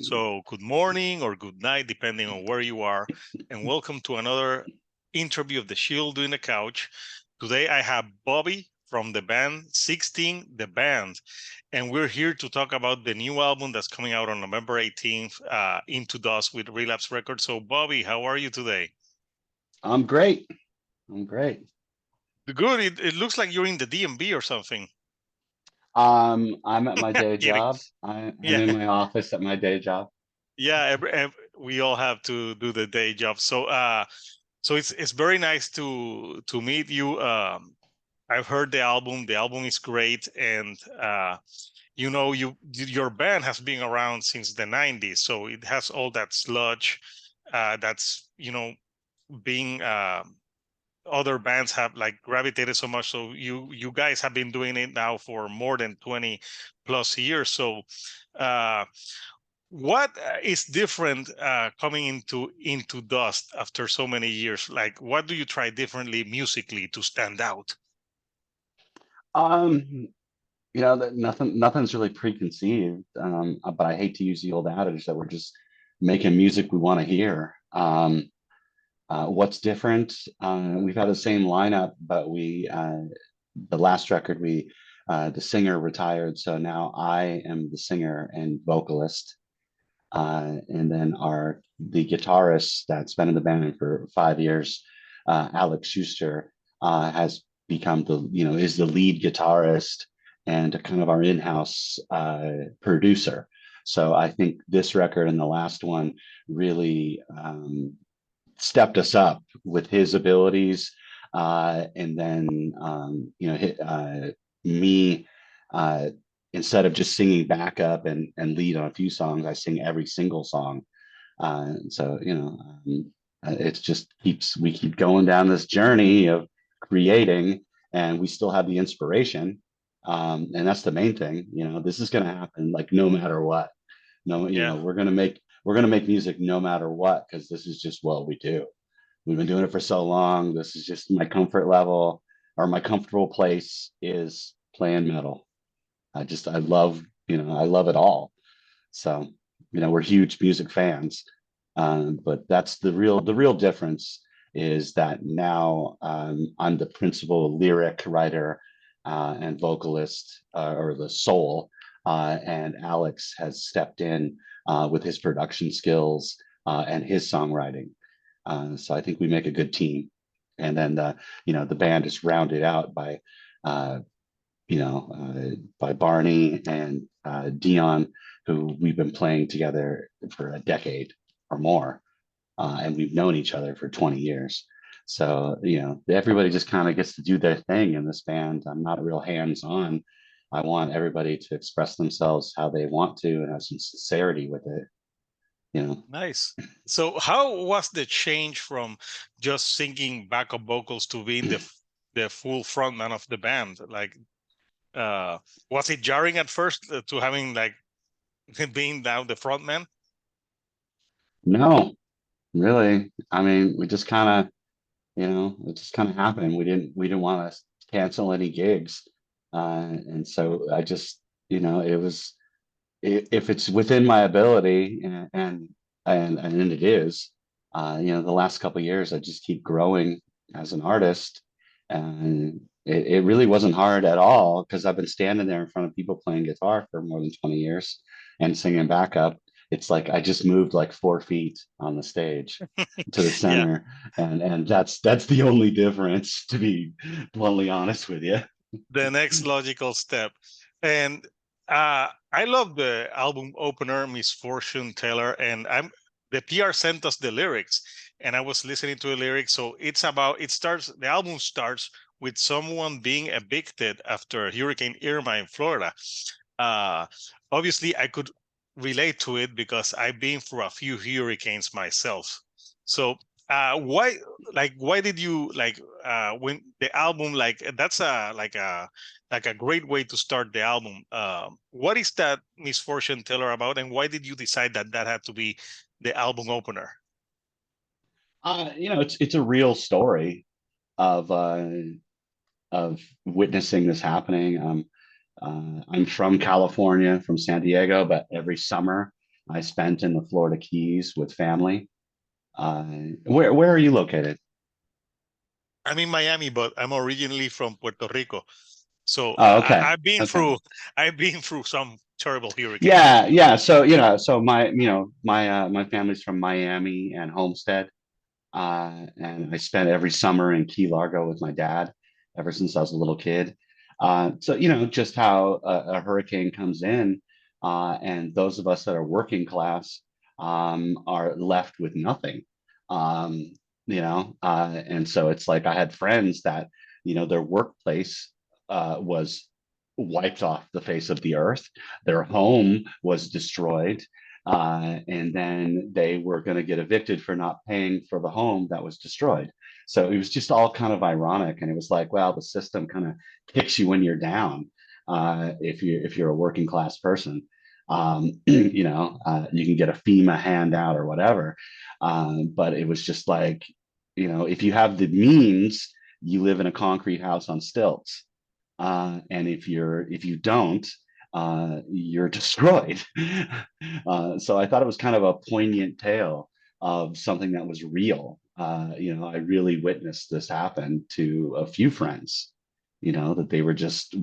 So good morning or good night, depending on where you are, and welcome to another interview of The Shield Doing the Couch. Today I have Bobby from the band 16 The Band, and we're here to talk about the new album that's coming out on November 18th, Into Dust with Relapse Records. So Bobby, how are you today? I'm great. I'm great. Good. It looks like you're in the DMV or something. I'm at my day Kidding. job. I'm Yeah. in my office at my day job. Yeah, we all have to do the day job. So it's very nice to meet you. I've heard the album. The album is great, and your band has been around since the '90s, so it has all that sludge. That's being other bands have like gravitated so much. So you guys have been doing it now for more than 20 plus years. So. Uh, what is different coming into Dust after so many years? Like, what do you try differently musically to stand out? Um, that nothing's really preconceived. But I hate to use the old adage that we're just making music we want to hear. What's different? We've had the same lineup, but the last record the singer retired, so now I am the singer and vocalist. And then the guitarist that's been in the band for 5 years, Alex Schuster, has become is the lead guitarist and kind of our in-house producer. So I think this record and the last one really stepped us up with his abilities. And then, me, uh, instead of just singing backup and lead on a few songs, I sing every single song. It's just we keep going down this journey of creating, and we still have the inspiration. And that's the main thing. This is going to happen like no matter what. No, Yeah, we're gonna make music no matter what, because this is just what we do. We've been doing it for so long. This is just my comfort level, or my comfortable place is playing metal. I love it all. So, we're huge music fans. But that's the real difference is that now I'm the principal lyric writer and vocalist, or the soul, and Alex has stepped in with his production skills and his songwriting. So I think we make a good team. And then the band is rounded out uh, by Barney and Dion, who we've been playing together for a decade or more, and we've known each other for 20 years. So everybody just kind of gets to do their thing in this band. I'm not real hands-on. I want everybody to express themselves how they want to and have some sincerity with it. You know, nice. So, how was the change from just singing backup vocals to being the full frontman of the band? Like, uh, was it jarring at first to having like being now the frontman? no, really. I mean, we just kind of it just kind of happened. We didn't want to cancel any gigs, and so I just it was, if it's within my ability, and it is. The last couple of years I just keep growing as an artist, and it really wasn't hard at all, because I've been standing there in front of people playing guitar for more than 20 years and singing backup. It's like I just moved like 4 feet on the stage to the Yeah, center, and that's the only difference, to be bluntly honest with you. the next logical step. And I love the album opener, Misfortune Teller, and the PR sent us the lyrics, and I was listening to the lyrics. So the album starts with someone being evicted after Hurricane Irma in Florida. Uh, Obviously, I could relate to it because I've been through a few hurricanes myself. So why did you like when the album, like that's a great way to start the album. What is that Misfortune Teller about, and why did you decide that that had to be the album opener? It's a real story of witnessing this happening. I'm from California, from San Diego, but every summer I spent in the Florida Keys with family. Where are you located? I'm in Miami, but I'm originally from Puerto Rico. So Oh, okay. I've been Okay. through I've been through some terrible hurricanes. Yeah, yeah. So, so my family's from Miami and Homestead. And I spent every summer in Key Largo with my dad ever since I was a little kid. So, just how a hurricane comes in, and those of us that are working class are left with nothing. Um, and so it's like I had friends that, their workplace was wiped off the face of the earth, their home was destroyed, and then they were going to get evicted for not paying for the home that was destroyed. So it was just all kind of ironic, and it was like, well, the system kind of kicks you when you're down, if you're a working class person. You can get a FEMA handout or whatever, but it was just like, if you have the means, you live in a concrete house on stilts, and if you don't, you're destroyed. So I thought it was kind of a poignant tale of something that was real. I really witnessed this happen to a few friends. That they were just,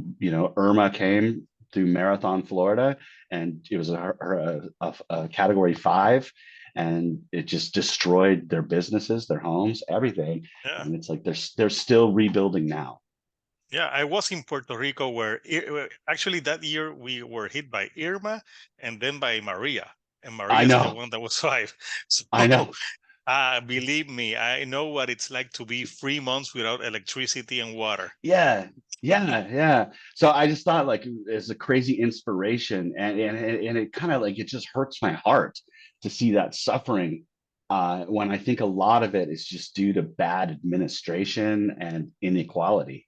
Irma came through Marathon, Florida, and it was a Category 5, and it just destroyed their businesses, their homes, everything. Yeah. And it's like they're still rebuilding now. Yeah, I was in Puerto Rico where actually that year we were hit by Irma and then by Maria. And I Maria is the know, one that was five. So I know. believe me, I know what it's like to be 3 months without electricity and water. Yeah, yeah. So I just thought like it's a crazy inspiration, and it kind of like it just hurts my heart to see that suffering. When I think a lot of it is just due to bad administration and inequality.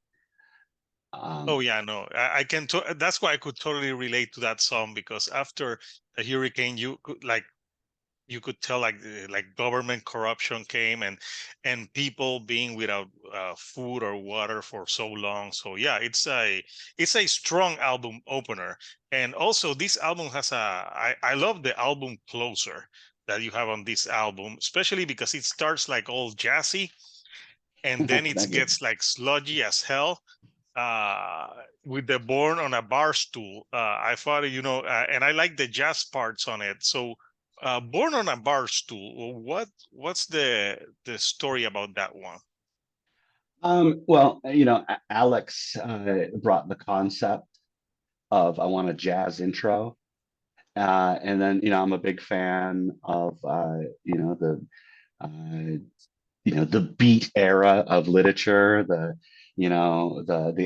Oh Um, yeah, no, I can. That's why I could totally relate to that song because after the hurricane, you could tell like government corruption came and people being without food or water for so long. So yeah, it's a strong album opener. And also this album has I love the album Closer that you have on this album, especially because it starts like all jazzy and then it thank you. gets like sludgy as hell, uh with the Born on a Bar Stool. I thought, and I like the jazz parts on it. So Born on a Bar Stool, what's the story about that one? Well, Alex brought the concept of I want a jazz intro. And then, I'm a big fan of, uh, the beat era of literature, the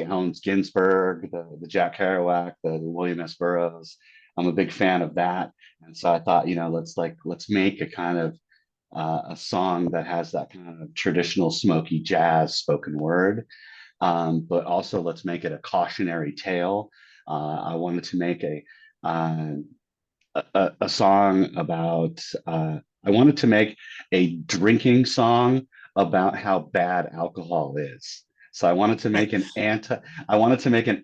Allen Ginsberg, the Jack Kerouac, the William S. Burroughs. I'm a big fan of that, and so I thought, let's make a kind of a song that has that kind of traditional smoky jazz spoken word, but also let's make it a cautionary tale. I wanted to make uh, a song about I wanted to make a drinking song about how bad alcohol is. So I wanted to make an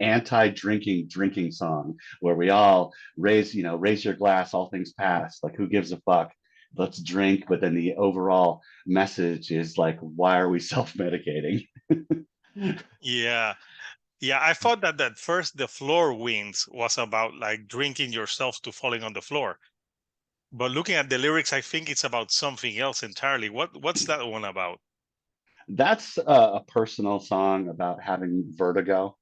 anti-drinking drinking song where we all raise your glass, all things past. Like who gives a fuck? Let's drink. But then the overall message is like, why are we self-medicating? Yeah, yeah, I thought that at first the Floor Winds was about like drinking yourself to falling on the floor, but looking at the lyrics I think it's about something else entirely. What's that one about? That's a personal song about having vertigo.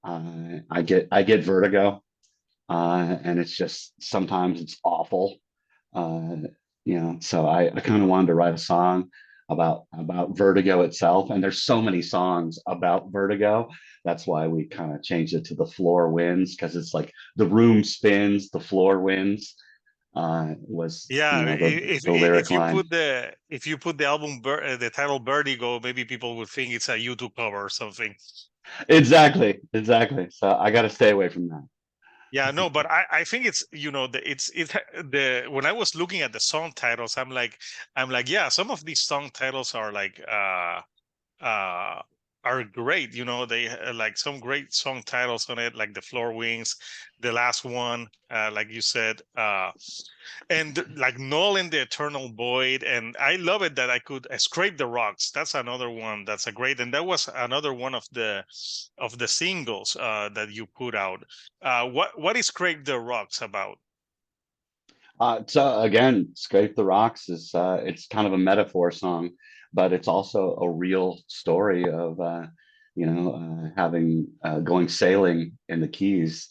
I get vertigo, and it's just sometimes it's awful. Uh, so I kind of wanted to write a song about vertigo itself, and there's so many songs about vertigo. That's why we kind of changed it to the floor wins, because it's like the room spins, the floor wins. Was Yeah, the lyric line. if you put the album the title Vertigo, maybe people would think it's a YouTube cover or something. Exactly. So I got to stay away from that. Yeah, no, but I think it's the when I was looking at the song titles, I'm like, yeah, some of these song titles are like uh are great. You know, they like some great song titles on it, like The Floor Wings, the last one, like you said, and like Null in the Eternal Void. And I love it that I could Scrape the Rocks. That's another one that's a great, and that was another one of the singles that you put out. What is Scrape the Rocks about? So again, Scrape the Rocks is it's kind of a metaphor song, but it's also a real story of having going sailing in the Keys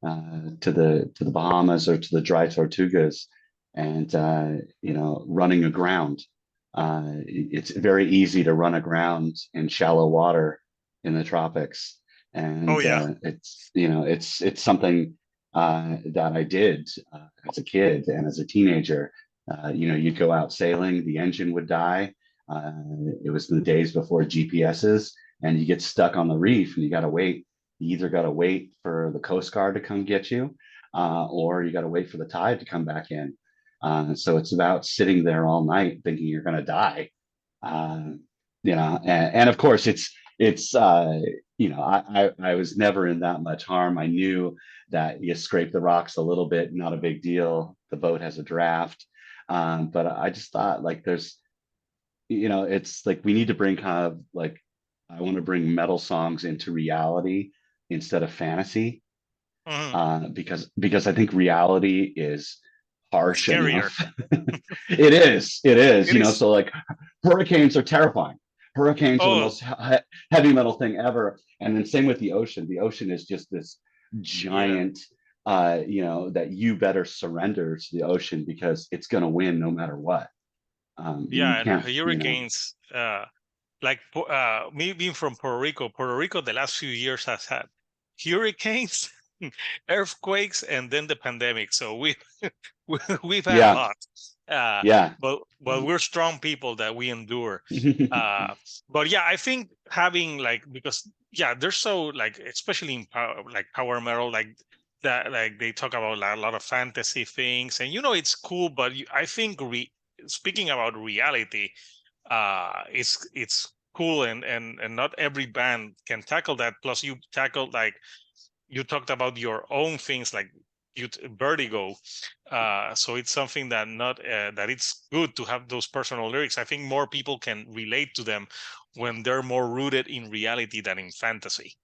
to the Bahamas or to the Dry Tortugas, and running aground. It's very easy to run aground in shallow water in the tropics, Oh and yeah, it's something that I did as a kid and as a teenager. You'd go out sailing, the engine would die. Uh, it was in the days before GPSs, and you get stuck on the reef, and you got to wait. You either got to wait for the Coast Guard to come get you, or you got to wait for the tide to come back in. So it's about sitting there all night thinking you're going to die. Uh, and of course it's I was never in that much harm. I knew that you scrape the rocks a little bit, not a big deal. The boat has a draft. But I just thought like it's like we need to bring kind of like I want to bring metal songs into reality instead of fantasy, mhm. because I think reality is harsh Scarier. enough. It is, It is. so like hurricanes are terrifying. Hurricanes are the Oh most heavy metal thing ever. And then same with the ocean. The ocean is just this yeah. giant, that you better surrender to the ocean because it's going to win no matter what. You Yeah, and can't, hurricanes, me being from Puerto Rico, the last few years has had hurricanes, earthquakes, and then the pandemic. So we've had a yeah, lot. Uh, yeah. but we're strong people that we endure. Uh, but yeah, I think having like because yeah, they're so like especially in power metal like that like they talk about like, a lot of fantasy things and it's cool, but I think speaking about reality, it's cool and not every band can tackle that. Plus, you tackled like you talked about your own things like vertigo, so it's something that not that it's good to have those personal lyrics. I think more people can relate to them when they're more rooted in reality than in fantasy.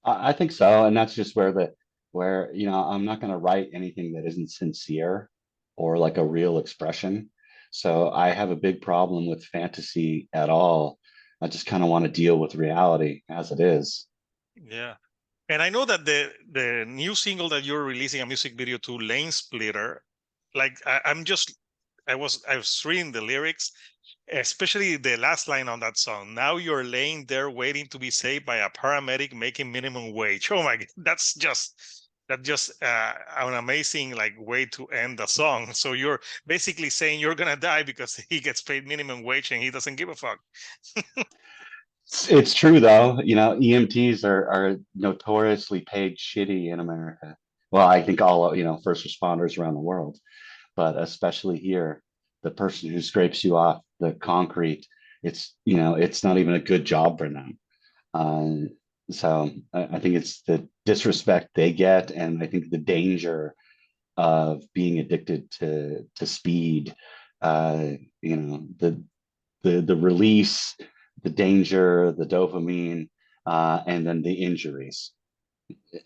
I think so, and that's just where I'm not going to write anything that isn't sincere or like a real expression. So I have a big problem with fantasy at all. I just kind of want to deal with reality as it is. Yeah. And I know that the new single that you're releasing a music video to, Lane Splitter, like I was reading the lyrics, especially the last line on that song. Now you're laying there waiting to be saved by a paramedic making minimum wage. Oh my God, that's just an amazing like way to end the song. So you're basically saying you're gonna die because he gets paid minimum wage and he doesn't give a fuck. It's true though, EMTs are notoriously paid shitty in America. Well, I think all, first responders around the world, but especially here, the person who scrapes you off the concrete, it's not even a good job for them. Uh, so I think it's the disrespect they get, and I think the danger of being addicted to speed. Uh, the release, the danger, the dopamine, and then the injuries.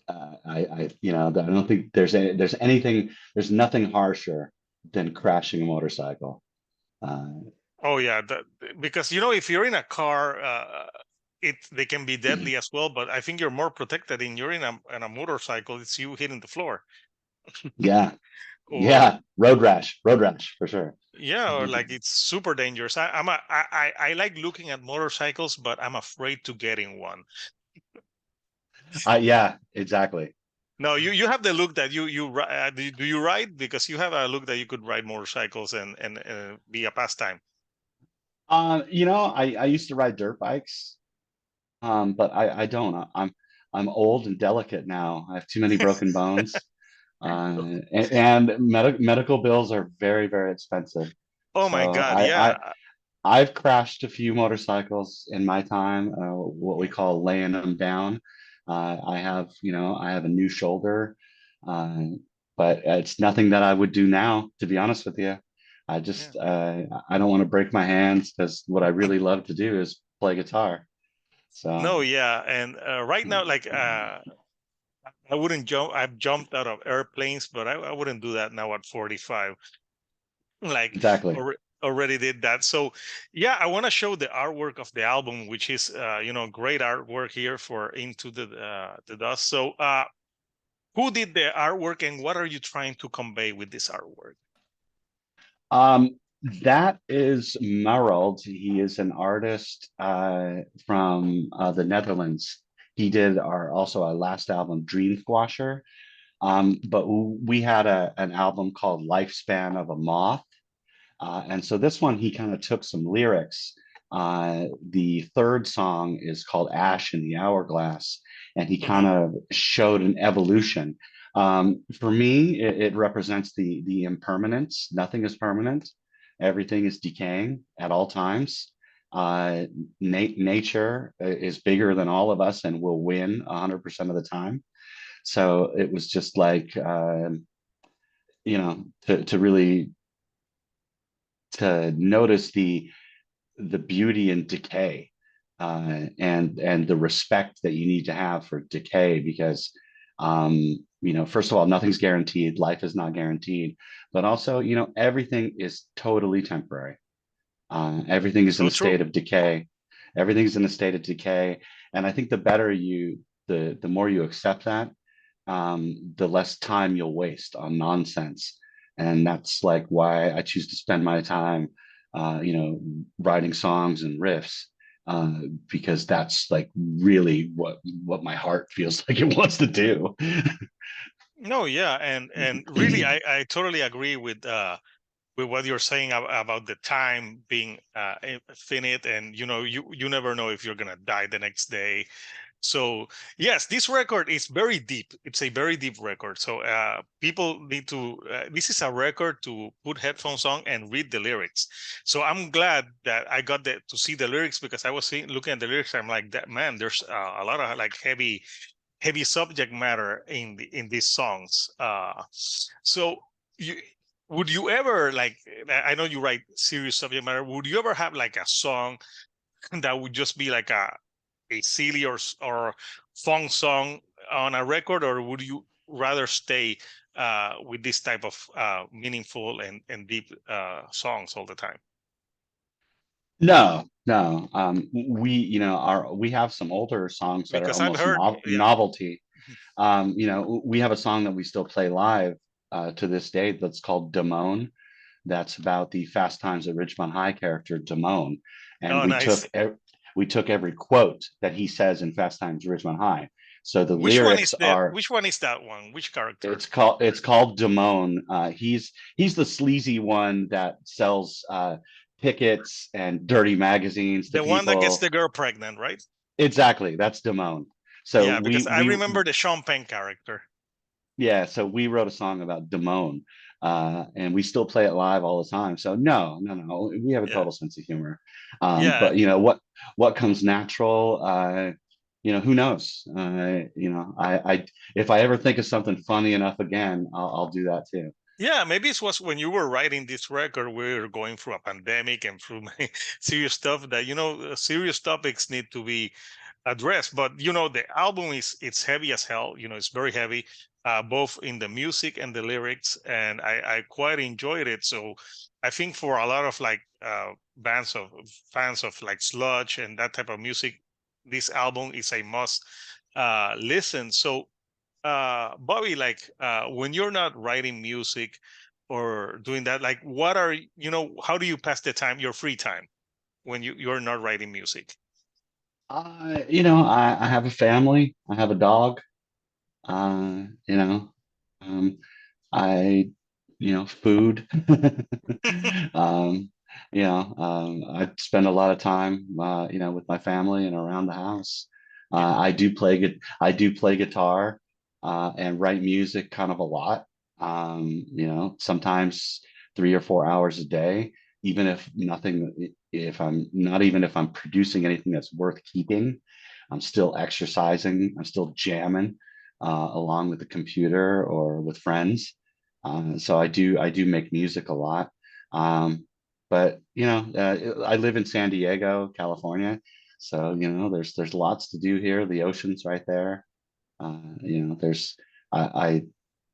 I don't think there's nothing harsher than crashing a motorcycle. Uh, Oh yeah, because if you're in a car, they can be deadly as well. But I think you're more protected in you're in a motorcycle. It's you hitting the floor, yeah, or yeah, road rash for sure. yeah, or like it's super dangerous. I like looking at motorcycles, but I'm afraid to get in one. Yeah, exactly. No, you have the look that do you ride because you have a look that you could ride motorcycles and be a pastime. I used to ride dirt bikes, but I don't. I'm old and delicate now. I have too many broken bones, and medical bills are very, very expensive. Oh my So God, yeah. I've crashed a few motorcycles in my time, what we call laying them down. I have a new shoulder, uh, but it's nothing that I would do now, to be honest with you. Yeah. I don't want to break my hands because what I really love to do is play guitar. So No, yeah, and right now, like I wouldn't jump. I've jumped out of airplanes, but I wouldn't do that now at 45. Like exactly. already did that. So yeah, I want to show the artwork of the album, which is great artwork here for Into the Dust. So who did the artwork and what are you trying to convey with this artwork? Um, that is Merald. He is an artist from the Netherlands. He did our last album, Dream Squasher. But we had an album called Lifespan of a Moth. And so this one, he kind of took some lyrics. The third song is called Ash in the Hourglass, and he kind Hmm. of showed an evolution. For me, it represents the impermanence. Nothing is permanent. Everything is decaying at all times. Uh, nature is bigger than all of us and will win 100% of the time. So it was just like, to really to notice the beauty in decay, and the respect that you need to have for decay because first of all, nothing's guaranteed, life is not guaranteed, but also everything is totally temporary. Everything is in So a true. state of decay. Everything's in a state of decay, and I think the more you accept that, the less time you'll waste on nonsense. And that's like why I choose to spend my time, writing songs and riffs, uh, because that's like really what my heart feels like it wants to do. No, yeah, and really, I totally agree with what you're saying about the time being finite, and you never know if you're gonna die the next day. So yes, this record is very deep. It's a very deep record. So people need to. This is a record to put headphones on and read the lyrics. So I'm glad that I got to see the lyrics because I was looking at the lyrics. I'm like, that man. There's a lot of like heavy subject matter in these songs. So you would you ever like? I know you write serious subject matter. Would you ever have like a song that would just be like a silly or fun song on a record, or would you rather stay with this type of meaningful and deep songs all the time? No, no. We have some older songs that are Because I've almost heard, yeah. novelty. We have a song that we still play live to this day that's called Damone. That's about the Fast Times at Ridgemont High character Damone, and Oh, nice. we took every quote that he says in Fast Times at Ridgemont High. So the Which one is lyrics the? are Which one is that one? Which character? it's called Damone. He's the sleazy one that sells tickets and dirty magazines to The one that gets people. the girl pregnant, right? Exactly, that's Damone. So Yeah, because I remember the Sean Penn character. so we wrote a song about Damone, and we still play it live all the time. So no, no, no, we have a Yeah, total sense of humor. yeah, But what comes natural, who knows? I if I ever think of something funny enough again, I'll do that too. yeah. Maybe it was when you were writing this record, we were going through a pandemic and through many serious stuff that serious topics need to be addressed. But the album it's heavy as hell. It's very heavy, both in the music and the lyrics, and I quite enjoyed it. So I think for a lot of like bands of fans of like sludge and that type of music, this album is a must listen. So Bobby, like when you're not writing music or doing that, like what are how do you pass the time, your free time, when you're not writing music? I have a family. I have a dog. Uh, you know, um, I, food. um, I spend a lot of time, with my family and around the house. Yeah. I do play guitar, and write music kind of a lot. Sometimes 3 or 4 hours a day. even if nothing, if I'm not even if I'm producing anything that's worth keeping, I'm still exercising, I'm still jamming along with the computer or with friends. So I do make music a lot. But I live in San Diego, California. So, there's lots to do here. The ocean's right there. There's I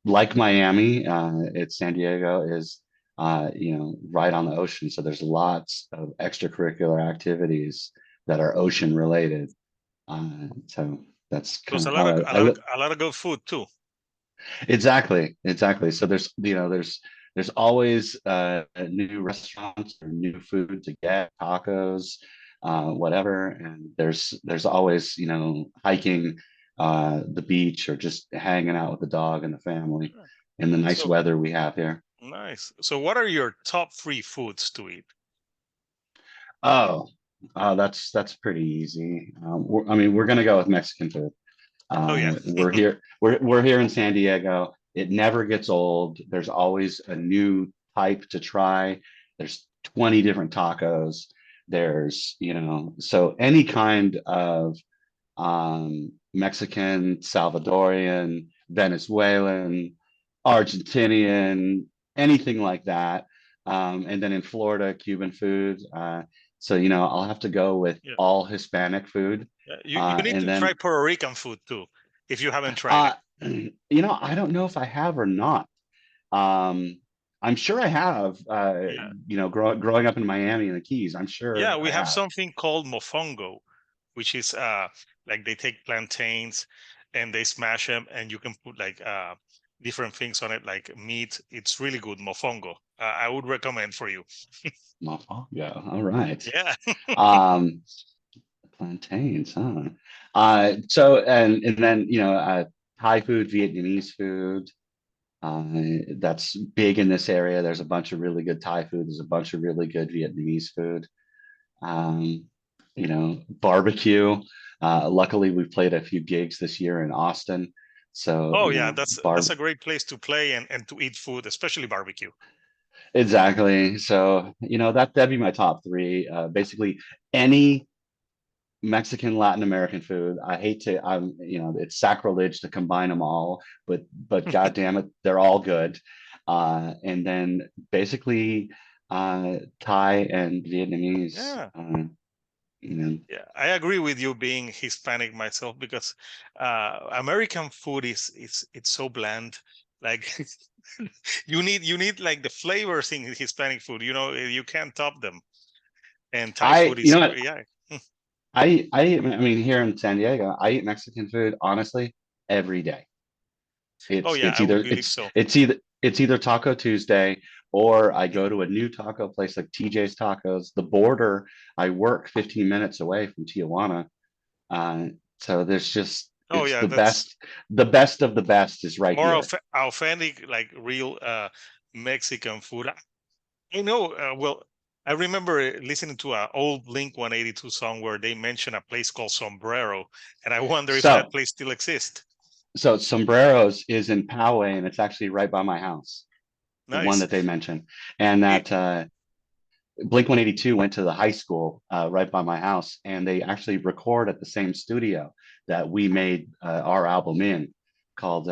like Miami. It's San Diego is right on the ocean. So there's lots of extracurricular activities that are ocean related. So that's There's kind of how a lot of good food too. exactly. So there's always new restaurants or new food to get, tacos, whatever. And there's always, hiking the beach or just hanging out with the dog and the family Yeah. in the nice So weather we have here. nice. So what are your top three foods to eat? Oh, that's pretty easy. I mean, we're gonna go with Mexican food. Oh yeah. We're here. We're here in San Diego. It never gets old. There's always a new type to try. There's 20 different tacos. So any kind of Mexican, Salvadorian, Venezuelan, Argentinian, anything like that. And then in Florida, Cuban food. So, I'll have to go with Yeah. all Hispanic food. Yeah. You need And to try then Puerto Rican food too, if you haven't tried it. Uh, I don't know if I have or not. Um, I'm sure I have. Yeah. Growing up in Miami and the Keys, I'm Yeah, sure we I have have. something called mofongo, which is like they take plantains and they smash them and you can put like different things on it like meat. It's really good mofongo. I would recommend for you. Oh, yeah, all right. Yeah. Um, plantains, huh? So and then Thai food, Vietnamese food. That's big in this area. There's a bunch of really good Thai food. There's a bunch of really good Vietnamese food. um, Barbecue. Luckily, we played a few gigs this year in Austin. So, Oh yeah, that's bar a great place to play and to eat food, especially barbecue. exactly. So, that'd be my top three. Basically, any Mexican, Latin American food. I hate to, it's sacrilege to combine them all, but God damn it, they're all good. And then basically, Thai and Vietnamese. Yeah. You know, Yeah, I agree with you being Hispanic myself because American food is it's so bland. Like you need like the flavors in Hispanic food. You can't top them. And Thai I, food you is know what? great. Yeah. I mean, here in San Diego, I eat Mexican food honestly every day. Oh It's yeah, it's I would either believe it's so. it's either it's either Taco Tuesday or I go Mhm. to a new taco place like TJ's Tacos. The border, I work 15 minutes away from Tijuana. Uh, so Oh it's yeah, that's the best of the best is right more here. authentic, like real Mexican food. I know. Well, I remember listening to an old Blink 182 song where they mentioned a place called Sombrero, and I wonder if that So place still exists. so Sombreros is in Poway and it's actually right by my house, the one Nice. that they mentioned. And It, that Blink 182 went to the high school right by my house, and they actually record at the same studio that we made our album in, called.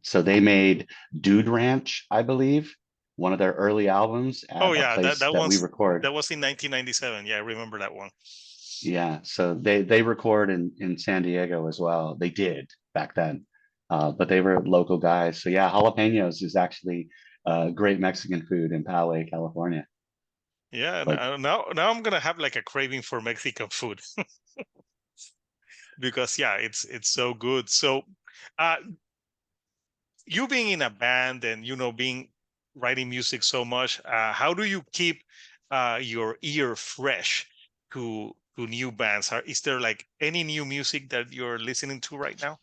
So they made Dude Ranch, I believe, one of their early albums oh at a yeah, place that we record. that was in 1997. Yeah, I remember that one. Yeah, so they record in San Diego as well. They did back then, but they were local guys. So yeah, jalapenos is actually great Mexican food in Poway, California. Yeah, But now I'm gonna have like a craving for Mexican food because yeah, it's so good. So, uh, you being in a band and being writing music so much, how do you keep your ear fresh to new bands? Is there like any new music that you're listening to right now?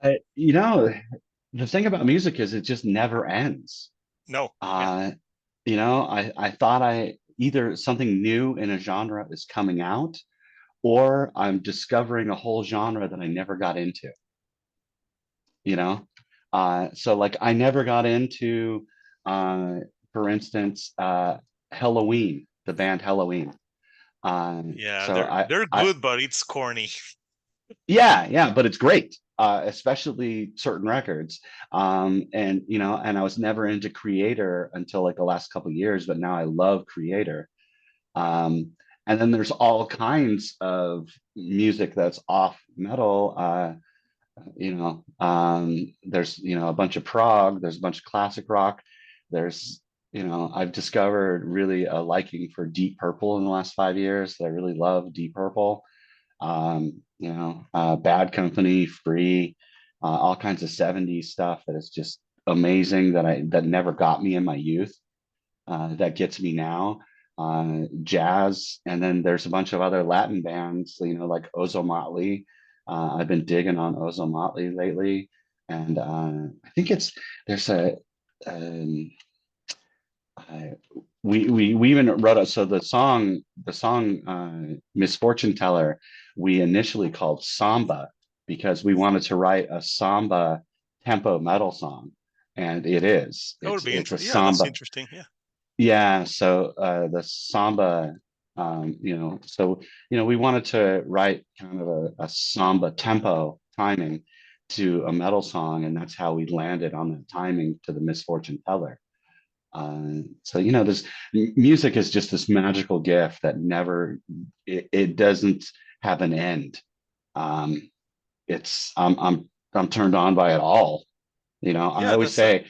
I, the thing about music is it just never ends. No. Yeah. Uh, I thought I either something new in a genre is coming out or I'm discovering a whole genre that I never got into, you know? So like I never got into for instance, Halloween, the band Halloween. Yeah, So they're good, but it's corny. yeah, but it's great, especially certain records. And and I was never into Creator until like the last couple of years, but now I love Creator. Um, and then there's all kinds of music that's off metal. There's a bunch of prog, there's a bunch of classic rock. There's I've discovered really a liking for Deep Purple in the last 5 years. I really love Deep Purple. Bad Company, Free, all kinds of 70s stuff that is just amazing that never got me in my youth, that gets me now. Jazz, and then there's a bunch of other Latin bands, like Ozo Motley. I've been digging on Ozo Motley lately, and I think there's a um, I, we even wrote it. So the song Misfortune Teller, we initially called Samba because we wanted to write a samba tempo metal song, and it is. That would be It's a interesting. Yeah, that's samba. interesting. Yeah. Yeah, so the samba, we wanted to write kind of a samba tempo timing to a metal song, and that's how we landed on the timing to the Misfortune Teller. This music is just this magical gift that never, it doesn't have an end. Um, I'm turned on by it all. I Yeah, always that's a say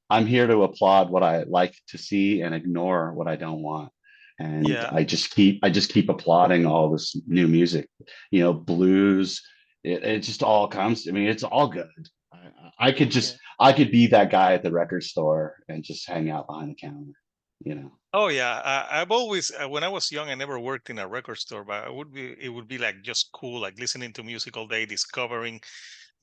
I'm here to applaud what I like to see and ignore what I don't want. And yeah. I just keep applauding all this new music, blues. It just all comes. I mean, it's all good. Yeah. I could be that guy at the record store and just hang out behind the counter, you know. Oh yeah, I've always when I was young, I never worked in a record store, but it would be like just cool, like listening to music all day, discovering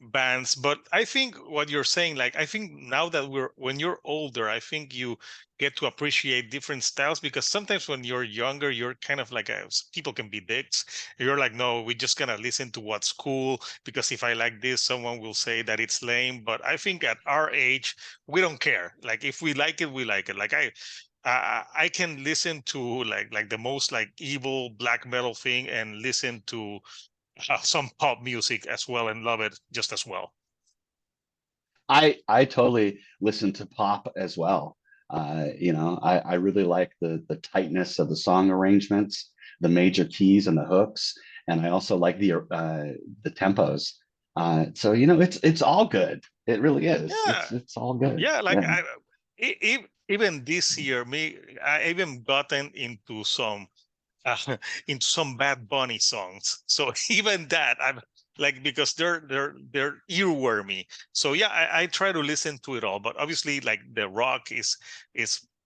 bands. But I think what you're saying, like I think now that when you're older, I think you get to appreciate different styles because sometimes when you're younger, you're kind of like people can be dicks. You're like, no, we're just gonna listen to what's cool because if I like this, someone will say that it's lame. But I think at our age, we don't care. Like if we like it, we like it. Like I can listen to like the most like evil black metal thing and listen to some pop music as well and love it just as well. I totally listen to pop as well. I really like the tightness of the song arrangements, the major keys and the hooks, and I also like the tempos. It's all good. It really is. Yeah, It's all good. yeah. Like Yeah. even this year, I even gotten uh, into some Bad Bunny songs. So even that, I'm like because they're earwormy. So yeah, I try to listen to it all, but obviously like the rock is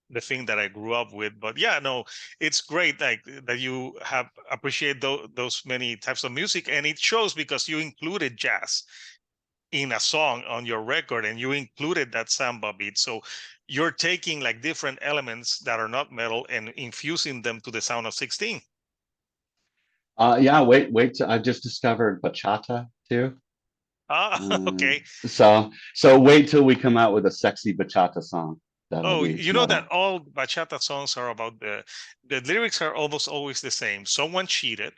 the thing that I grew up with. But yeah, no, it's great like that you have appreciate those many types of music, and it shows because you included jazz in a song on your record and you included that samba beat. So you're taking like different elements that are not metal and infusing them to the sound of 16. Yeah. Wait. I've just discovered bachata too. Ah, okay. So wait till we come out with a sexy bachata song. That'll Oh, be you know that metal. all bachata songs are about the lyrics are almost always the same. Someone cheated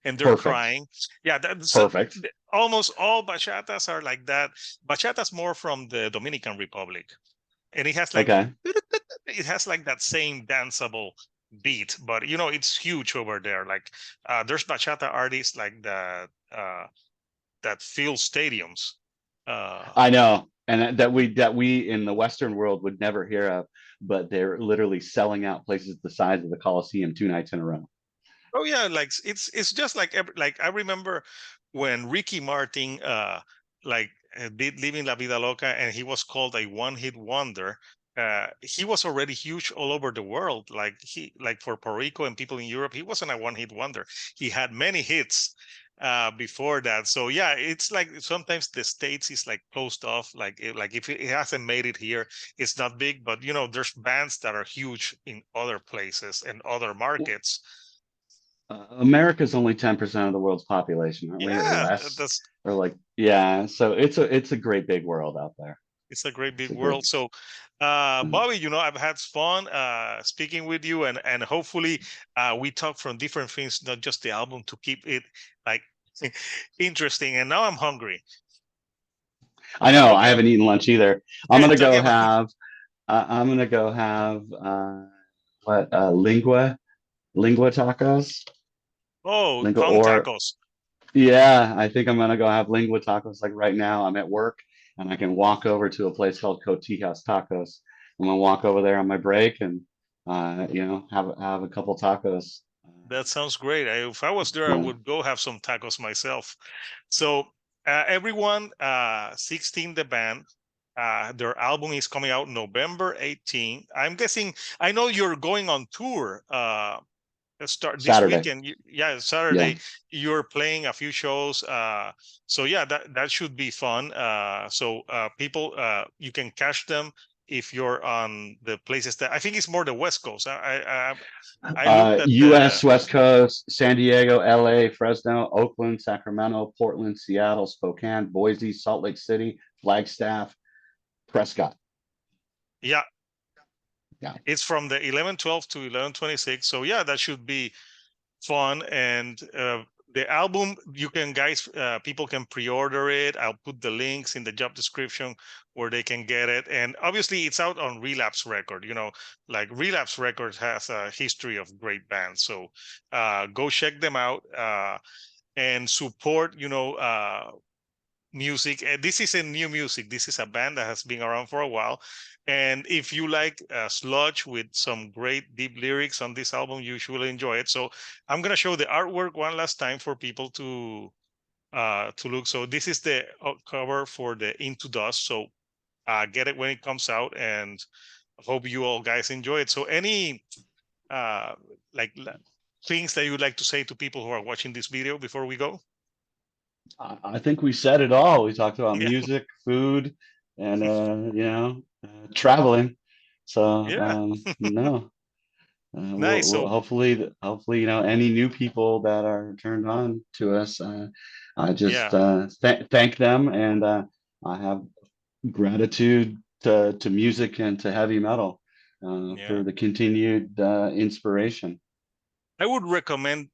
and they're Perfect. crying. Yeah, that's Perfect. almost all bachatas are like that. Bachata's more from the Dominican Republic, and Okay. it has like that same danceable beat, but it's huge over there. Like there's bachata artists like that fill stadiums. Uh, I know, and that we in the Western world would never hear of, but they're literally selling out places the size of the Coliseum 2 nights in a row. Oh yeah, like it's just like like I remember when Ricky Martin like did Living La Vida Loca and he was called a one-hit wonder. He was already huge all over the world. Like for Puerto Rico and people in Europe, he wasn't a one-hit wonder. He had many hits before that. So yeah, it's like sometimes the States is like closed off. Like if it hasn't made it here, it's not big. But there's bands that are huge in other places and other markets. America's only 10% of the world's population, aren't we, or Yeah, less? that's Or like, yeah. So it's a great big world out there. It's a great big It's a good. world. So, Mm. Bobby, I've had fun speaking with you, and hopefully we talk from different things, not just the album, to keep it like interesting. And now I'm hungry. I know I Okay, haven't eaten lunch either. I'm gonna talking go about have. I'm gonna go have what lingua tacos, lingua tongue or tacos. yeah. I think I'm gonna go have lingua tacos. Like right now, I'm at work and I can walk over to a place called Cotijas Tacos. I'm gonna walk over there on my break and have a couple tacos. That sounds great. If I was there, I Yeah, would go have some tacos myself. So, everyone, 16 the band. Their album is coming out November 18th. I'm guessing, I know you're going on tour. Start this Saturday. weekend. Yeah. Saturday. You're playing a few shows. So yeah, that should be fun. So people, you can catch them if you're on the places that I think it's more the West Coast. I looked at the U.S. West Coast, San Diego, L.A., Fresno, Oakland, Sacramento, Portland, Seattle, Spokane, Boise, Salt Lake City, Flagstaff, Prescott. yeah, Yeah. it's from the 11/12 to 11/26. So yeah, that should be fun. And the album, you can guys, people can pre-order it. I'll put the links in the job description where they can get it. And obviously it's out on Relapse Record. Like Relapse Records has a history of great bands. So go check them out, and support music. And this is a new music. This is a band that has been around for a while. And if you like sludge with some great deep lyrics on this album, you should enjoy it. So I'm gonna show the artwork one last time for people to look. So this is the cover for the Into Dust. So get it when it comes out, and hope you all guys enjoy it. So any uh like things that you would like to say to people who are watching this video before we go? I think we said it all. We talked about Yeah, music, food, and traveling. So yeah, no, nice. we'll So hopefully any new people that are turned on to us. I just yeah, thank them, and I have gratitude to music and to heavy metal yeah. for the continued inspiration. I would recommend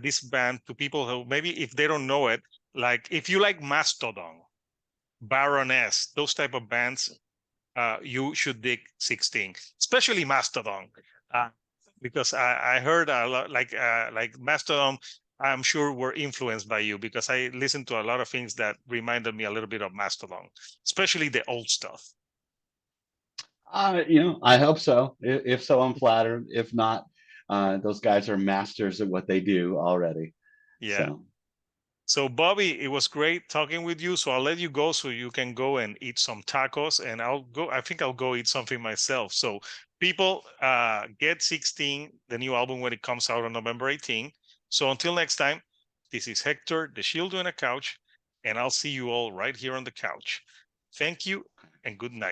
this band to people who maybe if they don't know it, like if you like Mastodon, Baroness, those type of bands, you should dig 16, especially Mastodon, uh, because I heard a lot like Mastodon. I'm sure were influenced by you because I listened to a lot of things that reminded me a little bit of Mastodon, especially the old stuff. I hope so. If so, I'm flattered. If not, those guys are masters at what they do already. Yeah. So, So, Bobby, it was great talking with you. So I'll let you go so you can go and eat some tacos, and I'll go. I think I'll go eat something myself. So, people, get 16, the new album when it comes out on November 18th. So until next time, this is Hector, the Shield on a Couch, and I'll see you all right here on the couch. Thank you and good night.